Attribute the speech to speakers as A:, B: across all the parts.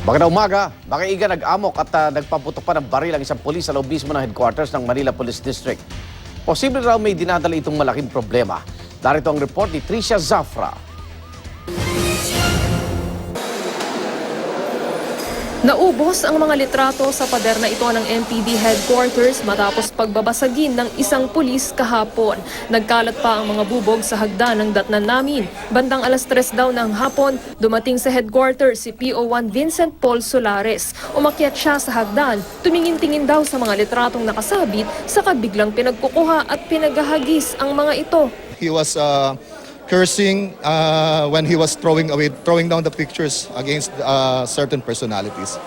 A: Magandang umaga. Makaiga nag-amok at nagpaputok pa ng baril ang isang pulis sa loob mismo ng headquarters ng Manila Police District. Posible raw may dinadala itong malaking problema. Narito ang report ni Tricia Zafra.
B: Naubos ang mga litrato sa pader na ito ng MPD headquarters matapos pagbabasagin ng isang pulis kahapon. Nagkalat pa ang mga bubog sa hagdan ng datnan namin. Bandang 3:00 daw ng hapon, dumating sa headquarters si PO1 Vincent Paul Solares. Umakyat siya sa hagdan, tumingin-tingin daw sa mga litratong nakasabit, saka biglang pinagkukuha at pinagahagis ang mga ito.
C: He was cursing when he was throwing down the pictures against certain personalities.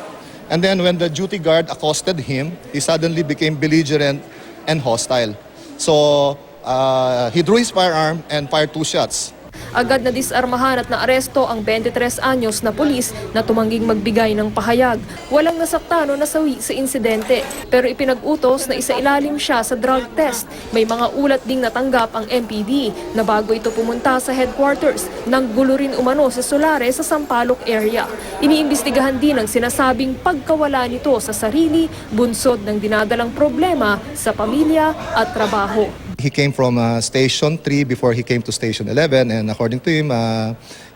C: And then when the duty guard accosted him, he suddenly became belligerent and hostile. So he drew his firearm and fired 2 shots.
B: Agad na disarmahan at naaresto ang 23 anyos na pulis na tumangging magbigay ng pahayag. Walang nasaktan o nasawi sa insidente, pero ipinag-utos na isailalim siya sa drug test. May mga ulat ding natanggap ang MPD na bago ito pumunta sa headquarters, nanggulo rin umano sa Solares sa Sampaloc area. Iniimbestigahan din ang sinasabing pagkawala nito sa sarili, bunsod ng dinadalang problema sa pamilya at trabaho.
C: He came from Station 3 before he came to Station 11, and according to him,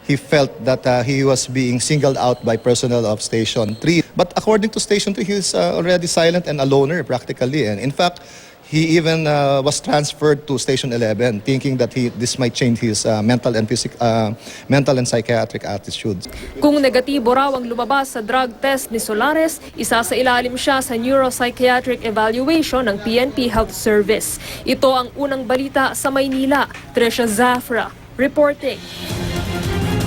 C: he felt that he was being singled out by personnel of Station 3. But according to Station 3, he was already silent and a loner practically. And in fact, he even was transferred to Station 11, thinking that this might change his mental and psychiatric attitudes.
B: Kung negatibo raw ang lumabas sa drug test ni Solares, isasailalim siya sa neuropsychiatric evaluation ng PNP Health Service. Ito ang unang balita sa Maynila. Tricia Zafra, reporting.